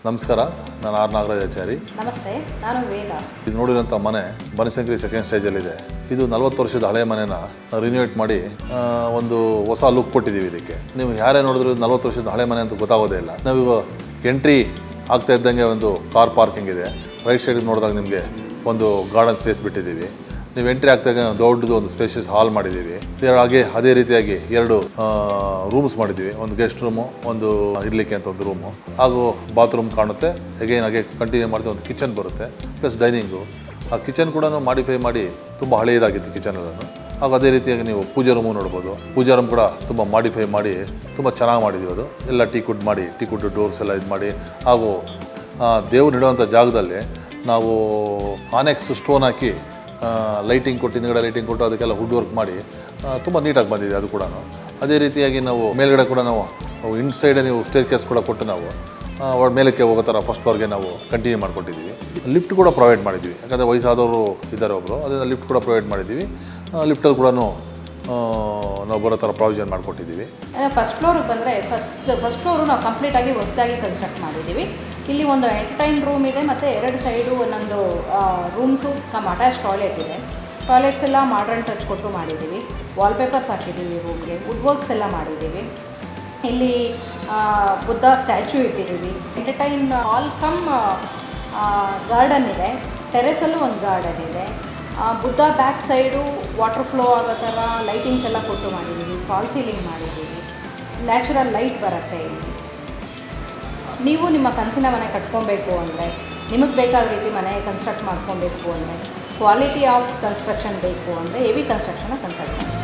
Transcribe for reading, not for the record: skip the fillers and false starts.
ನಮಸ್ಕಾರ, ನಾನು ಆರ್ ನಾಗರಾಜಾಚಾರಿ. ನಮಸ್ತೆ, ನಾನು ವೇದ. ಇದು ನೋಡಿರೋಂಥ ಮನೆ ಬನಶಂಕರಿ ಸೆಕೆಂಡ್ ಸ್ಟೇಜಲ್ಲಿದೆ. ಇದು 40 ವರ್ಷದ ಹಳೆ ಮನೆನ ರಿನೋವೇಟ್ ಮಾಡಿ ಒಂದು ಹೊಸ ಲುಕ್ ಕೊಟ್ಟಿದ್ದೀವಿ. ಇದಕ್ಕೆ ನೀವು ಯಾರೇ ನೋಡಿದ್ರು 40 ವರ್ಷದ ಹಳೆ ಮನೆ ಅಂತ ಗೊತ್ತಾಗೋದೇ ಇಲ್ಲ. ನಾವು ಎಂಟ್ರಿ ಆಗ್ತಾ ಇದ್ದಂಗೆ ಒಂದು ಕಾರ್ ಪಾರ್ಕಿಂಗ್ ಇದೆ. ರೈಟ್ ಸೈಡ್ ನೋಡಿದಾಗ ನಿಮಗೆ ಒಂದು ಗಾರ್ಡನ್ ಸ್ಪೇಸ್ ಬಿಟ್ಟಿದ್ದೀವಿ. ನೀವು ಎಂಟ್ರಿ ಆಗ್ತಾಗ ದೊಡ್ಡದು ಒಂದು ಸ್ಪೇಷಿಯಸ್ ಹಾಲ್ ಮಾಡಿದ್ದೀವಿ. ಹಾಗೆ ಅದೇ ರೀತಿಯಾಗಿ 2 ರೂಮ್ಸ್ ಮಾಡಿದ್ದೀವಿ. ಒಂದು ಗೆಸ್ಟ್ ರೂಮು, ಒಂದು ಇರಲಿಕ್ಕೆ ಅಂತ ಒಂದು ರೂಮು, ಹಾಗೂ ಬಾತ್ರೂಮ್ ಕಾಣುತ್ತೆ. ಹಾಗೆ ಕಂಟಿನ್ಯೂ ಮಾಡಿದ್ರೆ ಒಂದು ಕಿಚನ್ ಬರುತ್ತೆ, ಪ್ಲಸ್ ಡೈನಿಂಗು. ಆ ಕಿಚನ್ ಕೂಡ ಮಾಡಿಫೈ ಮಾಡಿ ತುಂಬ ಹಳೆಯದಾಗಿತ್ತು ಕಿಚನಲ್ಲೂ. ಹಾಗೂ ಅದೇ ರೀತಿಯಾಗಿ ನೀವು ಪೂಜಾ ರೂಮು ನೋಡ್ಬೋದು. ಪೂಜಾ ರೂಮ್ ಕೂಡ ತುಂಬ ಮಾಡಿಫೈ ಮಾಡಿ ತುಂಬ ಚೆನ್ನಾಗಿ ಮಾಡಿದ್ದೀವಿ. ಅದು ಎಲ್ಲ ಟೀಕುಡ್ ಡೋರ್ಸ್ ಎಲ್ಲ ಇದು ಮಾಡಿ, ಹಾಗೂ ದೇವ್ರು ಇಡುವಂಥ ಜಾಗದಲ್ಲಿ ನಾವು ಆನೆಕ್ಸ್ ಸ್ಟೋನ್ ಹಾಕಿ ಲೈಟಿಂಗ್ ಕೊಟ್ಟು, ಹಿಂದ್ಗಡೆ ಲೈಟಿಂಗ್ ಕೊಟ್ಟು ಅದಕ್ಕೆಲ್ಲ ವುಡ್ ವರ್ಕ್ ಮಾಡಿ ತುಂಬ ನೀಟಾಗಿ ಬಂದಿದೆ ಅದು ಕೂಡ. ಅದೇ ರೀತಿಯಾಗಿ ನಾವು ಮೇಲ್ಗಡೆ ಕೂಡ ನಾವು ಇನ್ಸೈಡೇ ನೀವು ಸ್ಟೇರ್ ಕೇಸ್ ಕೂಡ ಕೊಟ್ಟು ನಾವು ಮೇಲಕ್ಕೆ ಹೋಗೋ ಥರ ಫಸ್ಟ್ ಫ್ಲೋರ್ಗೆ ನಾವು ಕಂಟಿನ್ಯೂ ಮಾಡಿಕೊಟ್ಟಿದ್ದೀವಿ. ಲಿಫ್ಟ್ ಕೂಡ ಪ್ರೊವೈಡ್ ಮಾಡಿದ್ದೀವಿ, ಯಾಕಂದರೆ ವಯಸ್ಸಾದವರು ಇದ್ದಾರೆ ಒಬ್ಬರು, ಅದರಿಂದ ಲಿಫ್ಟ್ ಕೂಡ ಪ್ರೊವೈಡ್ ಮಾಡಿದ್ದೀವಿ. ಲಿಫ್ಟಲ್ಲಿ ಕೂಡ ನಾವು ಬರೋ ಥರ ಪ್ರಾವಿಷನ್ ಮಾಡಿಕೊಟ್ಟಿದ್ದೀವಿ. ಫಸ್ಟ್ ಫ್ಲೋರಿಗೆ ಬಂದರೆ ಫಸ್ಟ್ ಫ್ಲೋರು ನಾವು ಕಂಪ್ಲೀಟಾಗಿ ಹೊಸದಾಗಿ ಕನ್ಸ್ಟ್ರಕ್ಟ್ ಮಾಡಿದ್ದೀವಿ. ಇಲ್ಲಿ ಒಂದು ಎಂಟರ್ಟೈನ್ ರೂಮ್ ಇದೆ, ಮತ್ತು 2 ಸೈಡು ಒಂದೊಂದು ರೂಮ್ಸು ಅಟ್ಯಾಚ್ ಟಾಯ್ಲೆಟ್ ಇದೆ. ಟಾಯ್ಲೆಟ್ಸ್ ಎಲ್ಲ ಮಾಡ್ರನ್ ಟಚ್ ಕೊಟ್ಟು ಮಾಡಿದ್ದೀವಿ. ವಾಲ್ಪೇಪರ್ಸ್ ಹಾಕಿದ್ದೀವಿ ರೂಮ್ಗೆ, ವುಡ್ ವರ್ಕ್ಸ್ ಎಲ್ಲ ಮಾಡಿದ್ದೀವಿ. ಇಲ್ಲಿ ಬುದ್ಧ ಸ್ಟ್ಯಾಚ್ಯೂ ಇಟ್ಟಿದ್ದೀವಿ. ಎಂಟರ್ಟೈನ್ ಹಾಲ್ ಕಮ್ ಗಾರ್ಡನ್ ಇದೆ. ಟೆರೆಸಲ್ಲೂ ಒಂದು ಗಾರ್ಡನ್ ಇದೆ. Buddha back side water flow ಆಗೋ ಥರ ಲೈಟಿಂಗ್ಸ್ ಎಲ್ಲ ಕೊಟ್ಟು ಮಾಡಿದ್ದೀವಿ. ಫಾಲ್ ಸೀಲಿಂಗ್ ಮಾಡಿದ್ದೀವಿ. ನ್ಯಾಚುರಲ್ ಲೈಟ್ ಬರುತ್ತೆ ಇಲ್ಲಿ. ನೀವು ನಿಮ್ಮ ಕನಸಿನ ಮನೆ ಕಟ್ಕೊಬೇಕು ಅಂದರೆ, ನಿಮಗೆ ಬೇಕಾದ ರೀತಿ ಮನೆ ಕನ್ಸ್ಟ್ರಕ್ಟ್ ಮಾಡ್ಕೊಬೇಕು ಅಂದರೆ, ಕ್ವಾಲಿಟಿ ಆಫ್ ಕನ್ಸ್ಟ್ರಕ್ಷನ್ ಬೇಕು ಅಂದರೆ ಹೆವಿ ಕನ್ಸ್ಟ್ರಕ್ಷನ್ನ ಕನ್ಸ್ಟ್ರಕ್ಟ್ ಮಾಡಿ.